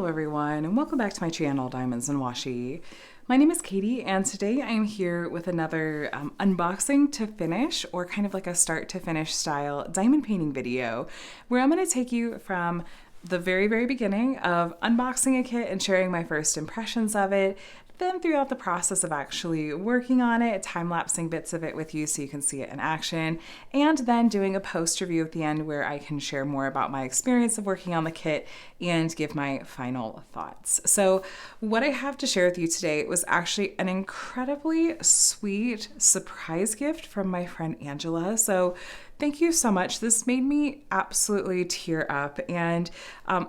Hello everyone, and welcome back to my channel, Diamonds and Washi. My name is Katie, and today I'm here with another unboxing to finish, or kind of like a start to finish style diamond painting video, where I'm going to take you from the very beginning of unboxing a kit and sharing my first impressions of it, then throughout the process of actually working on it, time-lapsing bits of it with you so you can see it in action, and then doing a post review at the end where I can share more about my experience of working on the kit and give my final thoughts. So what I have to share with you today was actually an incredibly sweet surprise gift from my friend Angela. So thank you so much. This made me absolutely tear up. And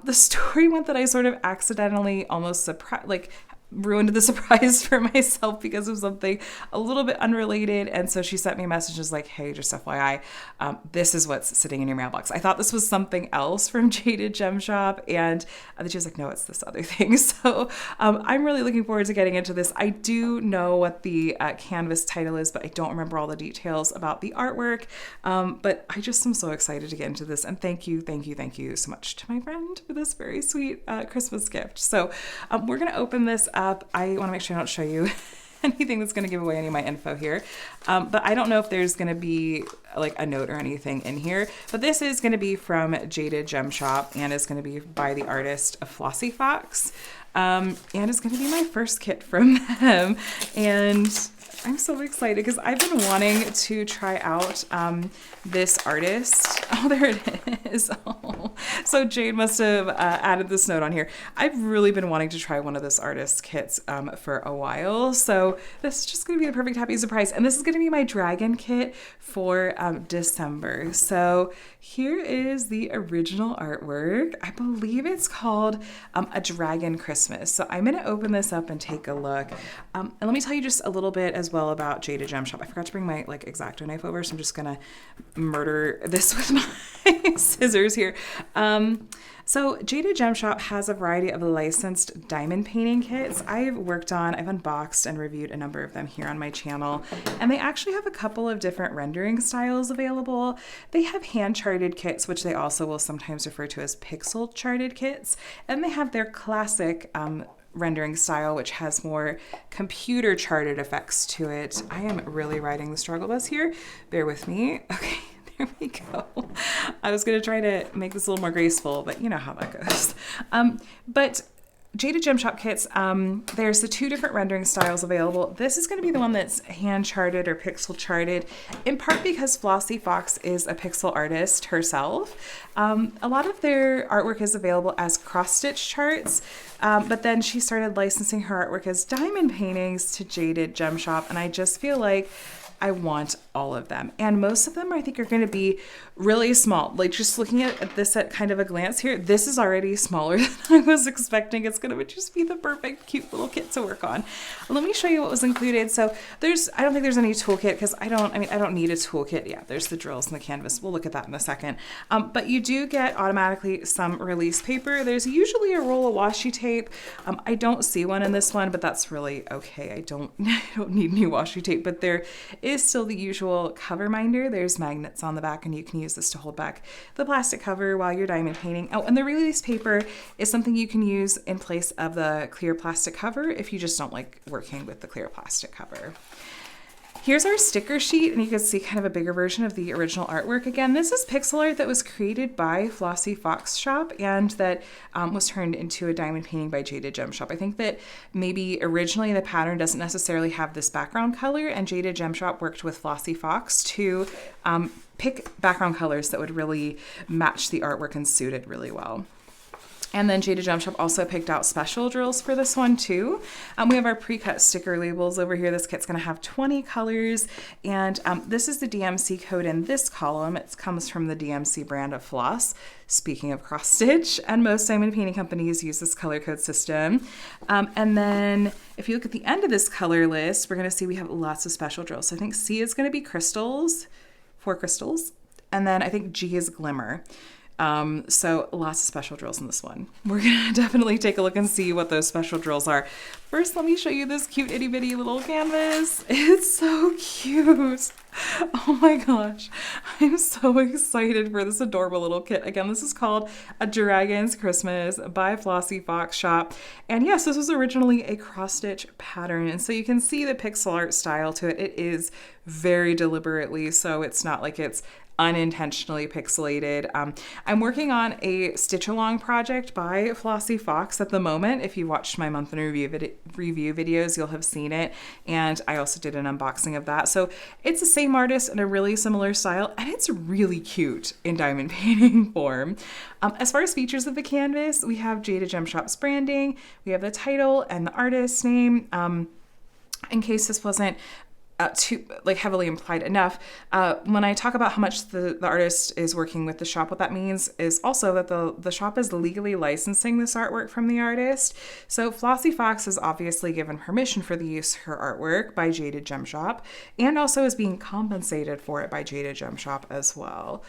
the story went that I sort of accidentally almost ruined the surprise for myself because of something a little bit unrelated. And so she sent me messages like, hey, just FYI, this is what's sitting in your mailbox. I thought this was something else from Jaded Gem Shop. And then she was like, no, it's this other thing. So I'm really looking forward to getting into this. I do know what the canvas title is, but I don't remember all the details about the artwork. But I just am so excited to get into this. And thank you so much to my friend for this very sweet Christmas gift. So we're going to open this up. I want to make sure I don't show you anything that's going to give away any of my info here. But I don't know if there's going to be like a note or anything in here, but this is going to be from Jaded Gem Shop and is going to be by the artist Flossy Fox. And it's going to be my first kit from them. And I'm so excited because I've been wanting to try out this artist. Oh, there it is. Oh. So Jade must have added this note on here. I've really been wanting to try one of this artist kits for a while. So this is just going to be the perfect happy surprise. And this is going to be my dragon kit for December. So here is the original artwork. I believe it's called A Dragon Christmas. So I'm going to open this up and take a look. And let me tell you just a little bit as well about Jaded Gem Shop. I forgot to bring my X-Acto knife over, so I'm just gonna murder this with my scissors here. So Jaded Gem Shop has a variety of licensed diamond painting kits I've unboxed and reviewed a number of them here on my channel. And they actually have a couple of different rendering styles available. They have hand charted kits, which they also will sometimes refer to as pixel charted kits. And they have their classic rendering style, which has more computer charted effects to it. I am really riding the struggle bus here. Bear with me. Okay, there we go. I was going to try to make this a little more graceful, but you know how that goes. But Jaded Gem Shop kits, there's the two different rendering styles available. This is going to be the one that's hand charted or pixel charted, in part because Flossy Fox is a pixel artist herself. A lot of their artwork is available as cross-stitch charts, but then she started licensing her artwork as diamond paintings to Jaded Gem Shop, and I just feel like I want all of them. And most of them I think are going to be really small. Like just looking at this at kind of a glance here, this is already smaller than I was expecting. It's going to just be the perfect cute little kit to work on. Let me show you what was included. So I don't think there's any toolkit because I don't need a toolkit. Yeah, there's the drills and the canvas. We'll look at that in a second. But you do get automatically some release paper. There's usually a roll of washi tape. I don't see one in this one, but that's really okay. I don't need new washi tape, but there is still the usual cover minder. There's magnets on the back and you can use this to hold back the plastic cover while you're diamond painting. Oh, and the release paper is something you can use in place of the clear plastic cover if you just don't like working with the clear plastic cover. Here's our sticker sheet, and you can see kind of a bigger version of the original artwork. Again, this is pixel art that was created by Flossy Fox Shop and that was turned into a diamond painting by Jaded Gem Shop. I think that maybe originally the pattern doesn't necessarily have this background color, and Jaded Gem Shop worked with Flossy Fox to pick background colors that would really match the artwork and suit it really well. And then Jaded Gem Shop also picked out special drills for this one too. We have our pre-cut sticker labels over here. This kit's going to have 20 colors, and this is the DMC code in this column. It comes from the DMC brand of floss. Speaking of cross stitch, and most diamond painting companies use this color code system. And then if you look at the end of this color list, we're going to see we have lots of special drills. So I think C is going to be crystals, 4 crystals, and then I think G is glimmer. So lots of special drills in this one. We're gonna definitely take a look and see what those special drills are. First, let me show you this cute itty bitty little canvas. It's so cute. Oh my gosh, I'm so excited for this adorable little kit. Again, this is called A Dragon's Christmas by Flossy Fox Shop. And yes, this was originally a cross-stitch pattern. And so you can see the pixel art style to it. It is very deliberately, so it's not like it's unintentionally pixelated. I'm working on a stitch along project by Flossy Fox at the moment. If you watched my month in review videos, you'll have seen it. And I also did an unboxing of that. So it's the same artist in a really similar style, and it's really cute in diamond painting form. As far as features of the canvas, we have Jaded Gem Shop's branding, we have the title and the artist's name. In case this wasn't too heavily implied enough, when I talk about how much the artist is working with the shop, what that means is also that the shop is legally licensing this artwork from the artist. So Flossy Fox has obviously given permission for the use of her artwork by Jaded Gem Shop, and also is being compensated for it by Jaded Gem Shop as well.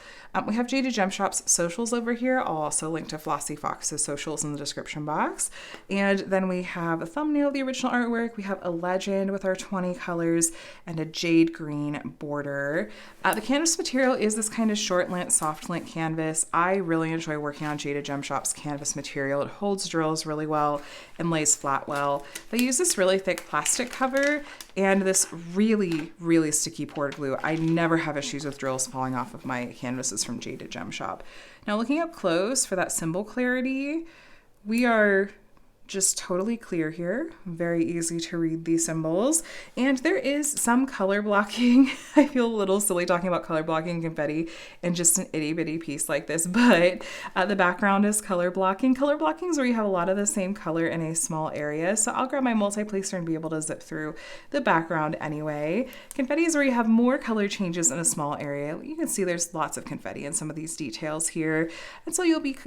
We have Jaded Gem Shop's socials over here. I'll also link to Flossy Fox's socials in the description box. And then we have a thumbnail of the original artwork. We have a legend with our 20 colors and a jade green border. The canvas material is this kind of short lint, soft lint canvas. I really enjoy working on Jaded Gem Shop's canvas material. It holds drills really well and lays flat well. They use this really thick plastic cover and this really, really sticky poured glue. I never have issues with drills falling off of my canvases from Jaded Gem Shop. Now looking up close for that symbol clarity, we are just totally clear here. Very easy to read these symbols. And there is some color blocking. I feel a little silly talking about color blocking confetti in just an itty bitty piece like this, but the background is color blocking. Color blocking is where you have a lot of the same color in a small area. So I'll grab my multi-placer and be able to zip through the background anyway. Confetti is where you have more color changes in a small area. You can see there's lots of confetti in some of these details here. And so you'll be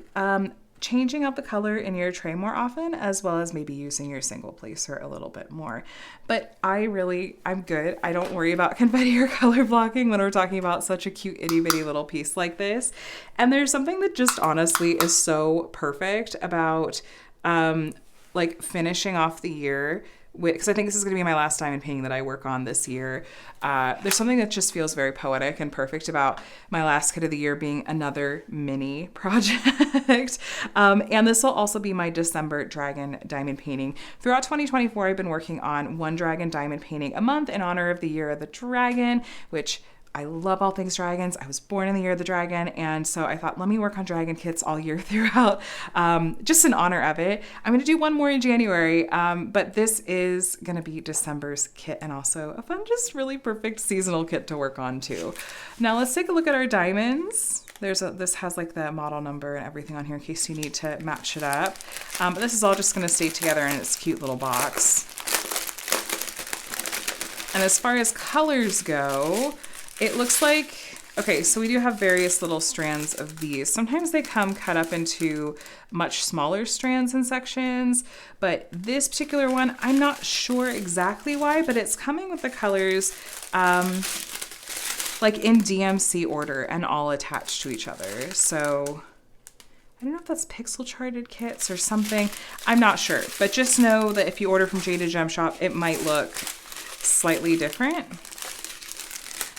changing out the color in your tray more often, as well as maybe using your single placer a little bit more. But I'm good. I don't worry about confetti or color blocking when we're talking about such a cute itty bitty little piece like this. And there's something that just honestly is so perfect about finishing off the year, because I think this is going to be my last diamond painting that I work on this year. There's something that just feels very poetic and perfect about my last kit of the year being another mini project. And this will also be my December dragon diamond painting. Throughout 2024, I've been working on one dragon diamond painting a month in honor of the year of the dragon, which I love all things dragons. I was born in the year of the dragon, and so I thought, let me work on dragon kits all year throughout, just in honor of it. I'm going to do one more in January, but this is going to be December's kit and also a fun, just really perfect seasonal kit to work on too. Now let's take a look at our diamonds. This has like the model number and everything on here in case you need to match it up. But this is all just going to stay together in its cute little box. And as far as colors go, it looks like, okay, so we do have various little strands of these. Sometimes they come cut up into much smaller strands and sections, but this particular one, I'm not sure exactly why, but it's coming with the colors like in DMC order and all attached to each other. So I don't know if that's pixel charted kits or something. I'm not sure, but just know that if you order from Jaded Gem Shop, it might look slightly different.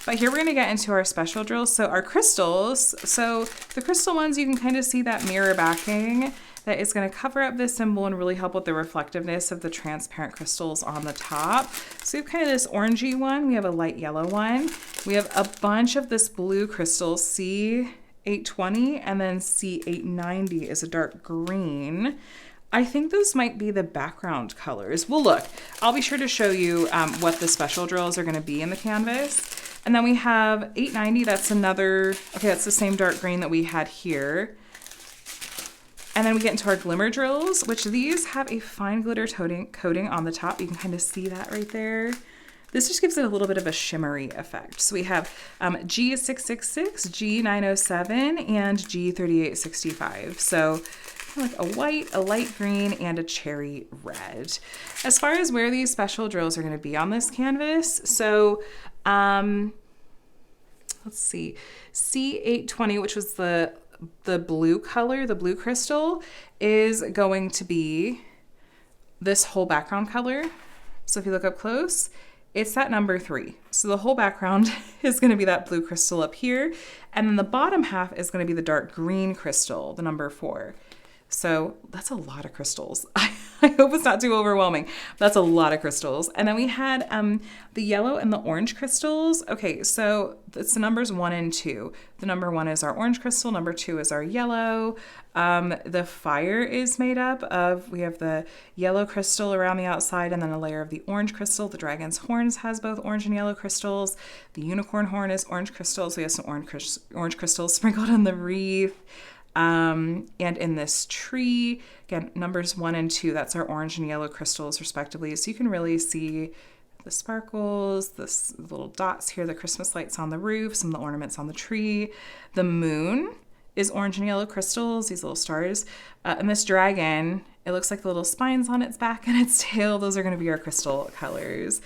But here we're going to get into our special drills. So our crystals, so the crystal ones, you can kind of see that mirror backing that is going to cover up this symbol and really help with the reflectiveness of the transparent crystals on the top. So we have kind of this orangey one. We have a light yellow one. We have a bunch of this blue crystal, C820, and then C890 is a dark green. I think those might be the background colors. Well, look, I'll be sure to show you what the special drills are going to be in the canvas. And then we have 890, that's another, okay, that's the same dark green that we had here. And then we get into our glimmer drills, which these have a fine glitter coating on the top. You can kind of see that right there. This just gives it a little bit of a shimmery effect. So we have G666, G907, and G3865. So like a white, a light green, and a cherry red. As far as where these special drills are going to be on this canvas, so let's see, C820, which was the blue color, the blue crystal, is going to be this whole background color. So if you look up close, it's that number 3. So the whole background is going to be that blue crystal up here. And then the bottom half is going to be the dark green crystal, the number 4. So that's a lot of crystals. I hope it's not too overwhelming. That's a lot of crystals. And then we had the yellow and the orange crystals. Okay, so it's the numbers 1 and 2. The number 1 is our orange crystal. Number 2 is our yellow. The fire is made up of, we have the yellow crystal around the outside and then a layer of the orange crystal. The dragon's horns has both orange and yellow crystals. The unicorn horn is orange crystals. We have some orange crystals sprinkled on the wreath. And in this tree, again, numbers 1 and 2, that's our orange and yellow crystals respectively. So you can really see the sparkles, the little dots here, the Christmas lights on the roof, some of the ornaments on the tree. The moon is orange and yellow crystals, these little stars. And this dragon, it looks like the little spines on its back and its tail. Those are going to be our crystal colors.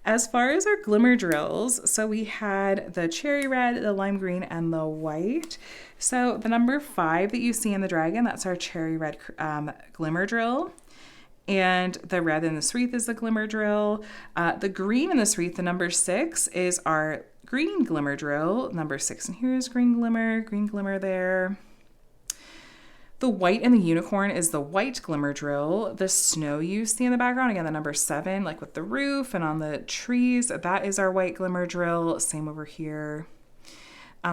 As far as our glimmer drills, so we had the cherry red, the lime green, and the white. So the number 5 that you see in the dragon, that's our cherry red glimmer drill. And the red in this wreath is the glimmer drill. The green in this wreath, the number 6, is our green glimmer drill. Number 6 in here is green glimmer there. The white and the unicorn is the white glimmer drill. The snow you see in the background, again, the number 7, like with the roof and on the trees, that is our white glimmer drill. Same over here.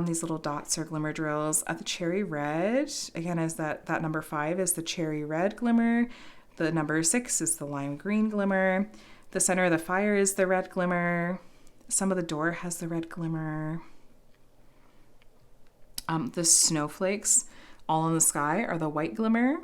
These little dots are glimmer drills. The cherry red, again, is that number 5 is the cherry red glimmer. The number 6 is the lime green glimmer. The center of the fire is the red glimmer. Some of the door has the red glimmer. The snowflakes all in the sky are the white glimmer.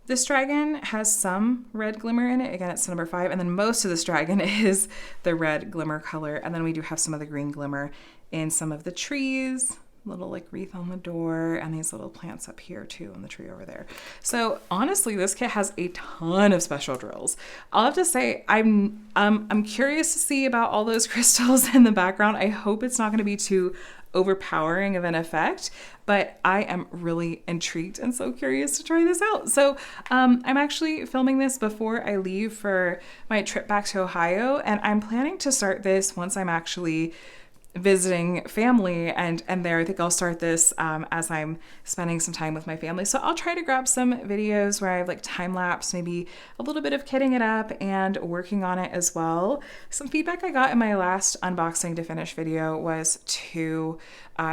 This dragon has some red glimmer in it. Again, it's number 5. And then most of this dragon is the red glimmer color. And then we do have some of the green glimmer in some of the trees, little like wreath on the door, and these little plants up here too in the tree over there. So honestly, this kit has a ton of special drills. I'll have to say I'm curious to see about all those crystals in the background. I hope it's not going to be too overpowering of an effect, but I am really intrigued and so curious to try this out. So I'm actually filming this before I leave for my trip back to Ohio, and I'm planning to start this once I'm actually visiting family and there. I think I'll start this as I'm spending some time with my family. So I'll try to grab some videos where I have like time lapse, maybe a little bit of kitting it up and working on it as well. Some feedback I got in my last unboxing to finish video was to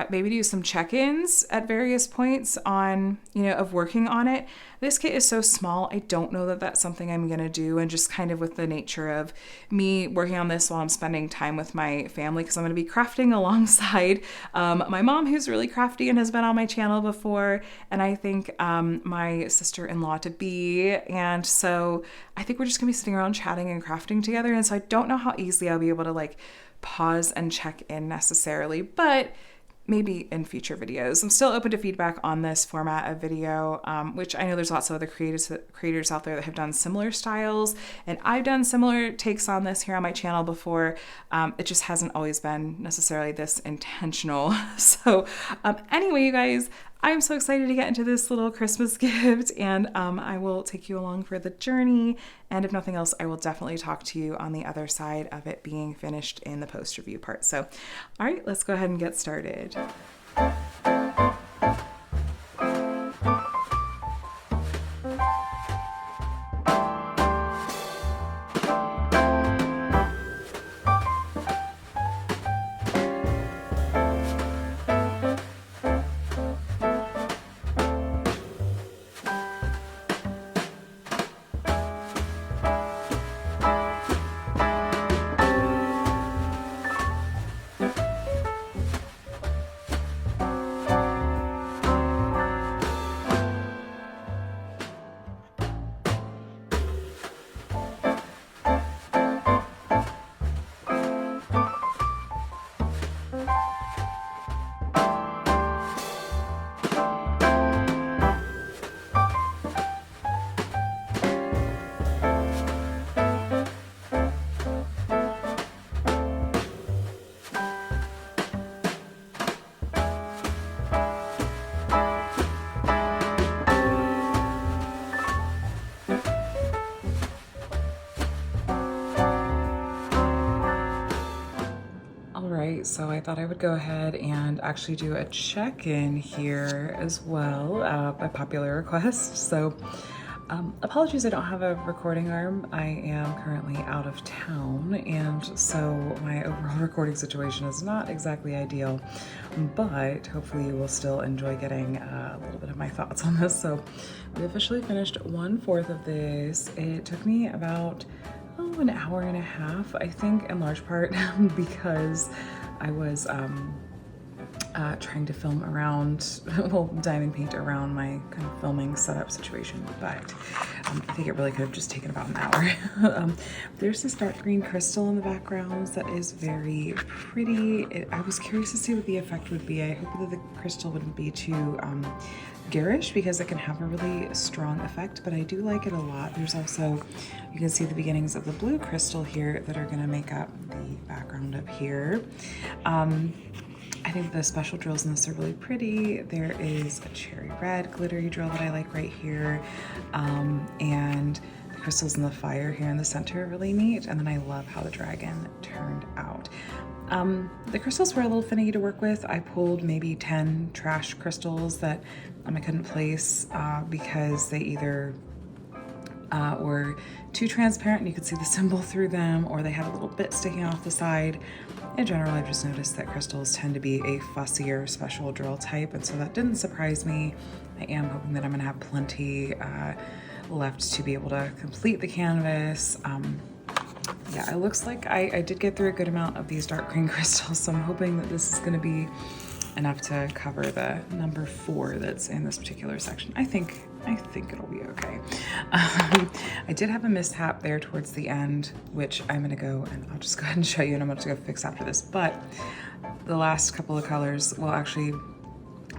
maybe do some check-ins at various points on, of working on it. This kit is so small, I don't know that that's something I'm gonna do, and just kind of with the nature of me working on this while I'm spending time with my family, because I'm gonna be crafting alongside my mom, who's really crafty and has been on my channel before, and I think my sister-in-law to be, and so I think we're just gonna be sitting around chatting and crafting together, and so I don't know how easily I'll be able to like pause and check in necessarily, but maybe in future videos. I'm still open to feedback on this format of video, which I know there's lots of other creators out there that have done similar styles, and I've done similar takes on this here on my channel before. It just hasn't always been necessarily this intentional. So anyway, you guys, I'm so excited to get into this little Christmas gift, and I will take you along for the journey. And if nothing else, I will definitely talk to you on the other side of it being finished in the post-review part. So, all right, let's go ahead and get started. so I thought I would go ahead and actually do a check-in here as well, by popular request. So apologies I don't have a recording arm. I am currently out of town, and so my overall recording situation is not exactly ideal, but hopefully you will still enjoy getting a little bit of my thoughts on this. So we officially finished 1/4 of this. It took me about an hour and a half, I think, in large part because I was trying to film around, well, diamond paint around my kind of filming setup situation, but I think it really could have just taken about an hour. There's this dark green crystal in the background that is very pretty. I was curious to see what the effect would be. I hope that the crystal wouldn't be too garish because it can have a really strong effect, but I do like it a lot. There's also, you can see the beginnings of the blue crystal here that are gonna make up the background up here. I think the special drills in this are really pretty. There is a cherry red glittery drill that I like right here. And the crystals in the fire here in the center are really neat. And then I love how the dragon turned out. The crystals were a little finicky to work with. I pulled maybe 10 trash crystals that I couldn't place because they either were too transparent and you could see the symbol through them, or they had a little bit sticking off the side. In general, I've just noticed that crystals tend to be a fussier special drill type, and so that didn't surprise me. I am hoping that I'm gonna have plenty left to be able to complete the canvas. Yeah, it looks like I did get through a good amount of these dark green crystals, so I'm hoping that this is gonna be enough to cover the number 4 that's in this particular section. I think it'll be okay. I did have a mishap there towards the end, which I'm gonna go and I'll just go ahead and show you, and I'm going to go fix after this. But the last couple of colors, well, actually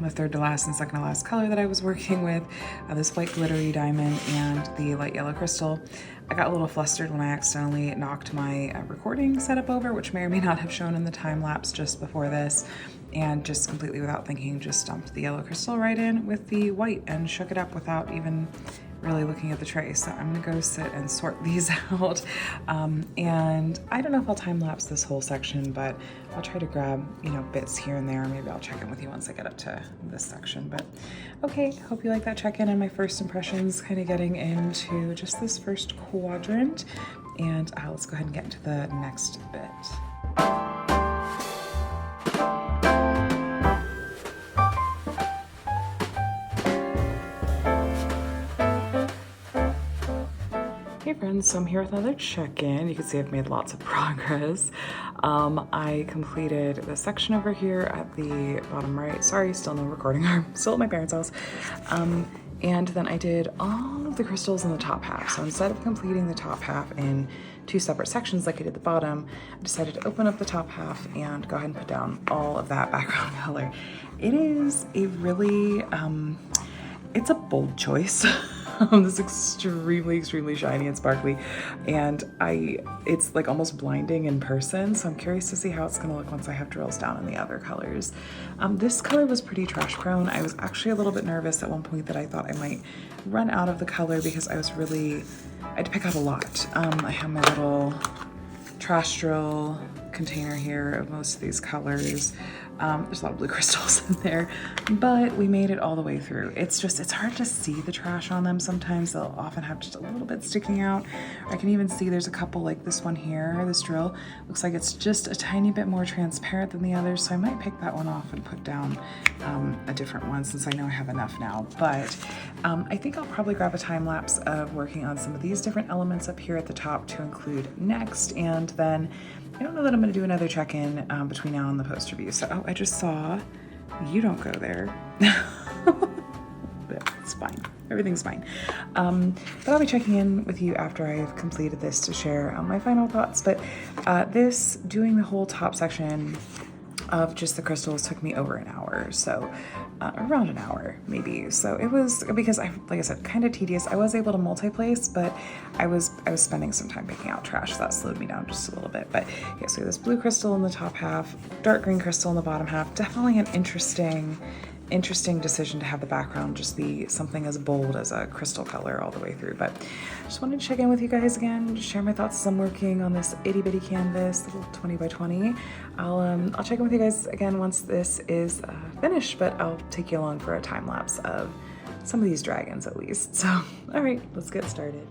the third to last and second to last color that I was working with, this white glittery diamond and the light yellow crystal, I got a little flustered when I accidentally knocked my recording setup over, which may or may not have shown in the time lapse just before this, and just completely without thinking just dumped the yellow crystal right in with the white and shook it up without even really looking at the tray. So I'm gonna go sit and sort these out. And I don't know if I'll time lapse this whole section, but I'll try to grab, bits here and there. Maybe I'll check in with you once I get up to this section. But okay, hope you like that check-in and my first impressions, kind of getting into just this first quadrant. And let's go ahead and get into the next bit. Hey friends, so I'm here with another check-in. You can see I've made lots of progress. I completed the section over here at the bottom right. Sorry, still no recording arm, still at my parents' house. And then I did all of the crystals in the top half. So instead of completing the top half in 2 separate sections like I did the bottom, I decided to open up the top half and go ahead and put down all of that background color. It is a really, it's a bold choice. This is extremely, extremely shiny and sparkly, and it's like almost blinding in person, so I'm curious to see how it's gonna look once I have drills down in the other colors. This color was pretty trash prone. I was actually a little bit nervous at one point that I thought I might run out of the color because I had to pick out a lot. I have my little trash drill container here of most of these colors. There's a lot of blue crystals in there, but we made it all the way through. It's hard to see the trash on them sometimes. They'll often have just a little bit sticking out. I can even see there's a couple like this one here, this drill. Looks like it's just a tiny bit more transparent than the others, so I might pick that one off and put down a different one since I know I have enough now. But I think I'll probably grab a time lapse of working on some of these different elements up here at the top to include next, and then I don't know that I'm going to do another check-in between now and the post review. So, I just saw, you don't go there. But it's fine. Everything's fine. But I'll be checking in with you after I've completed this to share my final thoughts. But doing the whole top section of just the crystals took me over an hour. So around an hour maybe. So it was, because like I said, kind of tedious. I was able to multi-place, but I was spending some time picking out trash, so that slowed me down just a little bit. But yeah, so this blue crystal in the top half, dark green crystal in the bottom half. Definitely an interesting interesting decision to have the background just be something as bold as a crystal color all the way through. But just wanted to check in with you guys again, just share my thoughts as I'm working on this itty bitty canvas, little 20 by 20. I'll check in with you guys again once this is finished, but I'll take you along for a time lapse of some of these dragons at least. So, all right, let's get started.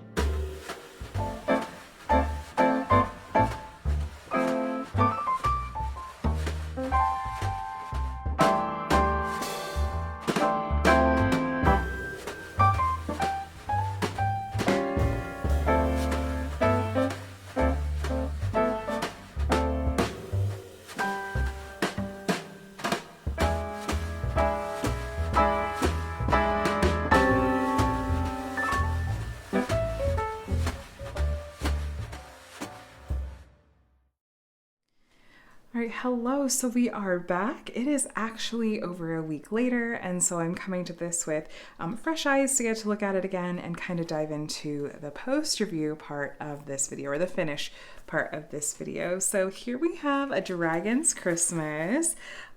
All right, hello, so we are back. It is actually over a week later, and so I'm coming to this with fresh eyes to get to look at it again and kind of dive into the post-review part of this video, or the finish part of this video. So here we have a Dragon's Christmas,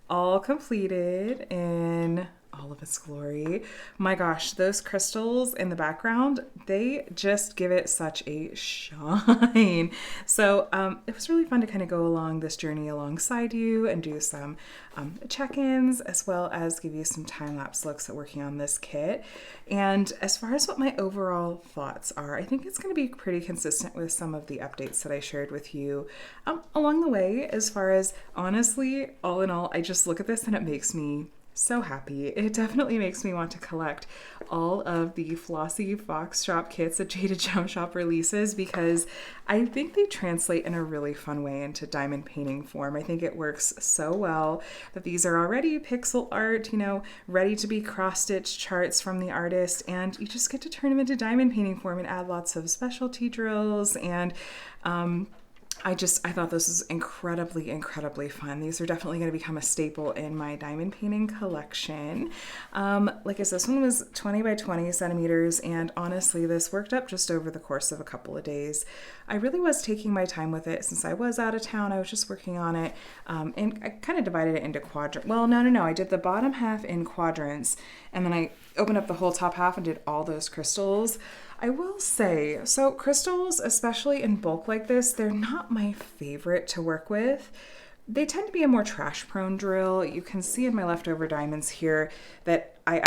all completed in all of its glory. My gosh, those crystals in the background, they just give it such a shine. So it was really fun to kind of go along this journey alongside you and do some check-ins, as well as give you some time-lapse looks at working on this kit. And as far as what my overall thoughts are, I think it's going to be pretty consistent with some of the updates that I shared with you along the way. As far as, honestly, all in all, I just look at this and it makes me so happy. It definitely makes me want to collect all of the Flossy Fox Shop kits that Jaded Gem Shop releases, because I think they translate in a really fun way into diamond painting form. I think it works so well that these are already pixel art, you know, ready to be cross-stitch charts from the artist, and you just get to turn them into diamond painting form and add lots of specialty drills. And I thought this was incredibly fun. These are definitely going to become a staple in my diamond painting collection. Like I said, this one was 20 by 20 centimeters, and honestly, this worked up just over the course of a couple of days. I really was taking my time with it since I was out of town. I was just working on it, and I kind of divided it into quadrant. Well, no. I did the bottom half in quadrants, and then I opened up the whole top half and did all those crystals. I will say, so crystals, especially in bulk like this, they're not my favorite to work with. They tend to be a more trash-prone drill. You can see in my leftover diamonds here that I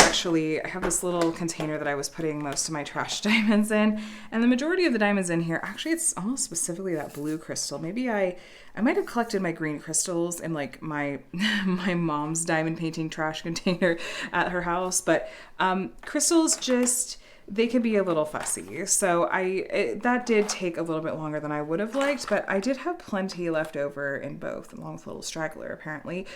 have this little container that I was putting most of my trash diamonds in, and the majority of the diamonds in here, actually it's almost specifically that blue crystal. Maybe I might have collected my green crystals in like my mom's diamond painting trash container at her house, but crystals just, they can be a little fussy. So that did take a little bit longer than I would have liked, but I did have plenty left over in both, along with a little straggler apparently.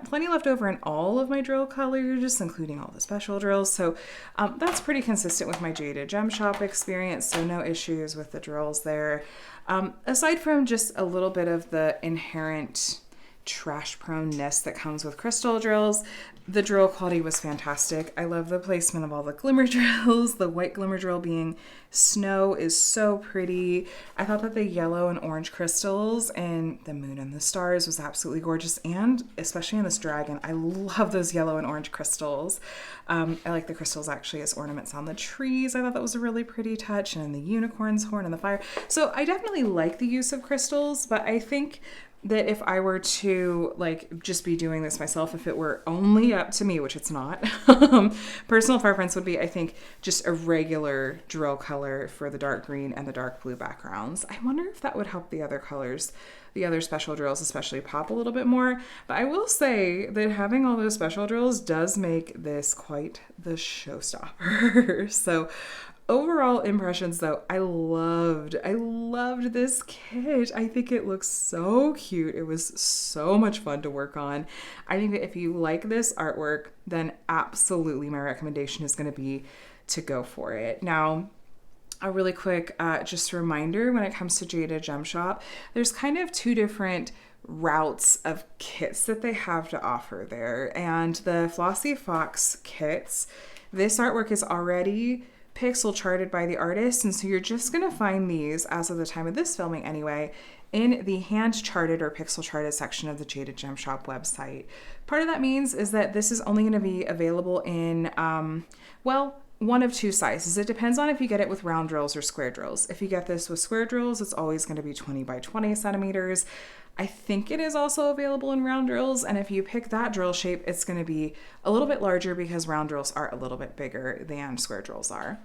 Plenty left over in all of my drill colors, including all the special drills. So that's pretty consistent with my Jaded Gem Shop experience, so no issues with the drills there. Aside from just a little bit of the inherent trash proneness that comes with crystal drills, the drill quality was fantastic. I love the placement of all the glimmer drills. The white glimmer drill being snow is so pretty. I thought that the yellow and orange crystals and the moon and the stars was absolutely gorgeous, and especially in this dragon, I love those yellow and orange crystals. I like the crystals actually as ornaments on the trees. I thought that was a really pretty touch, and in the unicorn's horn and the fire. So I definitely like the use of crystals, but I think that if I were to like just be doing this myself, if it were only up to me, which it's not, personal preference would be, I think, just a regular drill color for the dark green and the dark blue backgrounds. I wonder if that would help the other colors, the other special drills especially, pop a little bit more. But I will say that having all those special drills does make this quite the showstopper. So overall impressions though, I loved this kit. I think it looks so cute. It was so much fun to work on. I think that if you like this artwork, then absolutely my recommendation is going to be to go for it. Now, a really quick just reminder when it comes to Jaded Gem Shop, there's kind of two different routes of kits that they have to offer there. And the Flossy Fox kits, this artwork is already pixel charted by the artist, and so you're just gonna find these, as of the time of this filming anyway, in the hand charted or pixel charted section of the Jaded Gem Shop website. Part of that means is that this is only going to be available in, well, one of two sizes. It depends on if you get it with round drills or square drills. If you get this with square drills, it's always going to be 20 by 20 centimeters. I think it is also available in round drills, and if you pick that drill shape, it's going to be a little bit larger because round drills are a little bit bigger than square drills are.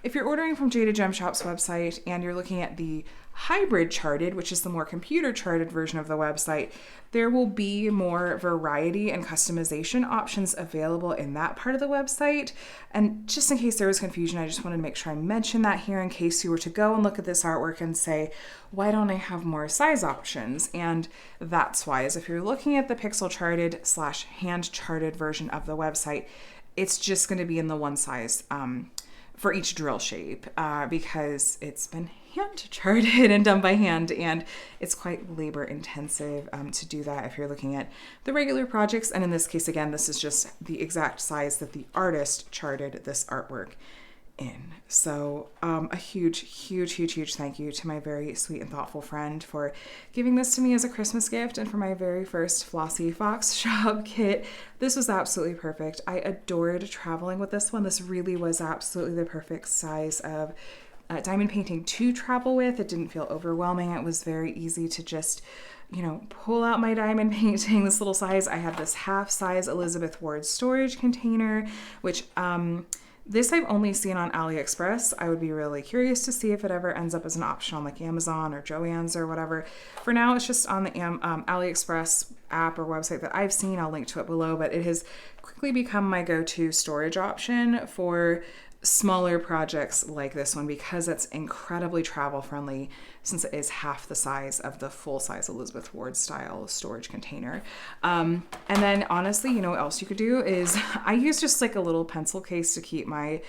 If you're ordering from Jaded Gem Shop's website and you're looking at the hybrid charted, which is the more computer charted version of the website, there will be more variety and customization options available in that part of the website. And just in case there was confusion, I just wanted to make sure I mention that here in case you were to go and look at this artwork and say, why don't I have more size options? And that's why, is if you're looking at the pixel charted / hand charted version of the website, it's just going to be in the one size for each drill shape because it's been hand charted and done by hand, and it's quite labor intensive to do that if you're looking at the regular projects. And in this case, again, this is just the exact size that the artist charted this artwork in. So a huge thank you to my very sweet and thoughtful friend for giving this to me as a Christmas gift and for my very first Flossy Fox Shop kit. This was absolutely perfect. I adored traveling with this one. This really was absolutely the perfect size of diamond painting to travel with. It didn't feel overwhelming. It was very easy to just, you know, pull out my diamond painting, this little size. I have this half size Elizabeth Ward storage container, which this I've only seen on AliExpress. I would be really curious to see if it ever ends up as an option on like Amazon or Joann's or whatever. For now, it's just on the AliExpress app or website that I've seen. I'll link to it below, but it has quickly become my go-to storage option for smaller projects like this one because it's incredibly travel friendly since it is half the size of the full size Elizabeth Ward style storage container. And then honestly, you know what else you could do is I use just like a little pencil case to keep my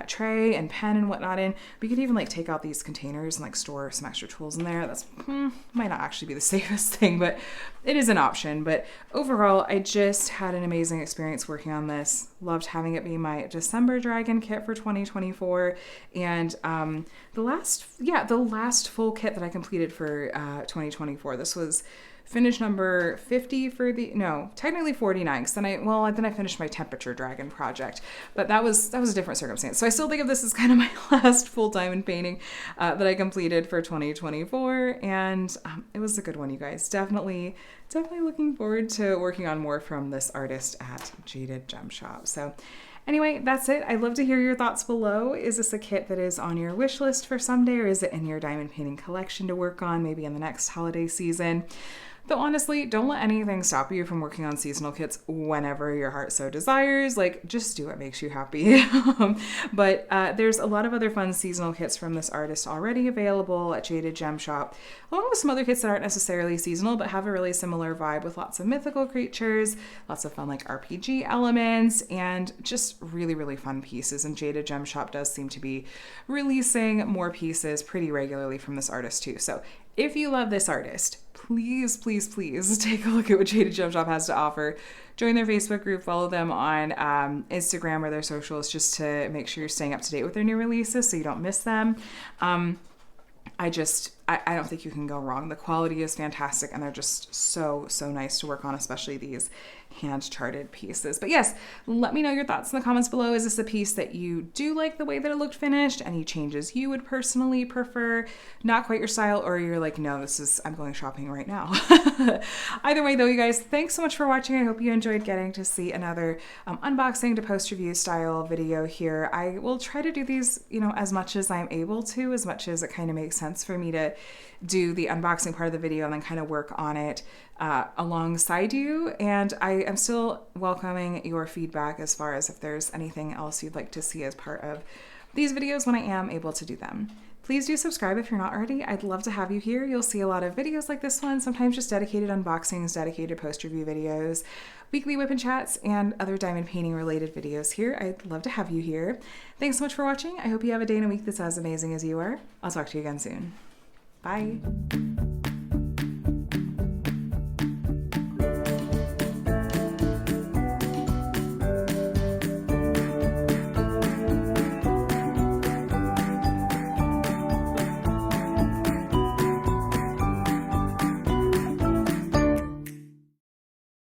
tray and pen and whatnot in. But you could even like take out these containers and like store some extra tools in there. That's might not actually be the safest thing, but it is an option. But overall, I just had an amazing experience working on this. Loved having it be my December Dragon kit for 2024. And the last full kit that I completed for 2024. This was finish number 50 for technically 49, because then I finished my temperature dragon project, but that was a different circumstance. So I still think of this as kind of my last full diamond painting that I completed for 2024, and it was a good one, you guys. Definitely looking forward to working on more from this artist at Jaded Gem Shop. So anyway, that's it. I'd love to hear your thoughts below. Is this a kit that is on your wish list for someday, or is it in your diamond painting collection to work on maybe in the next holiday season? Though honestly, don't let anything stop you from working on seasonal kits whenever your heart so desires. Like, just do what makes you happy. But there's a lot of other fun seasonal kits from this artist already available at Jaded Gem Shop, along with some other kits that aren't necessarily seasonal but have a really similar vibe with lots of mythical creatures, lots of fun like RPG elements, and just really fun pieces. And Jaded Gem Shop does seem to be releasing more pieces pretty regularly from this artist too. So if you love this artist, please take a look at what Jaded Gem Shop has to offer. Join their Facebook group, follow them on Instagram or their socials just to make sure you're staying up to date with their new releases so you don't miss them. I don't think you can go wrong. The quality is fantastic and they're just so nice to work on, especially these hand-charted pieces. But yes, let me know your thoughts in the comments below. Is this a piece that you do like the way that it looked finished? Any changes you would personally prefer? Not quite your style, or you're like, no, I'm going shopping right now. Either way though, you guys, thanks so much for watching. I hope you enjoyed getting to see another unboxing to post-review style video here. I will try to do these, as much as I'm able to, as much as it kind of makes sense for me to do the unboxing part of the video and then kind of work on it alongside you. And I am still welcoming your feedback as far as if there's anything else you'd like to see as part of these videos when I am able to do them. Please do subscribe if you're not already. I'd love to have you here. You'll see a lot of videos like this one, sometimes just dedicated unboxings, dedicated post-review videos, weekly whip and chats, and other diamond painting related videos here. I'd love to have you here. Thanks so much for watching. I hope you have a day and a week that's as amazing as you are. I'll talk to you again soon. Bye.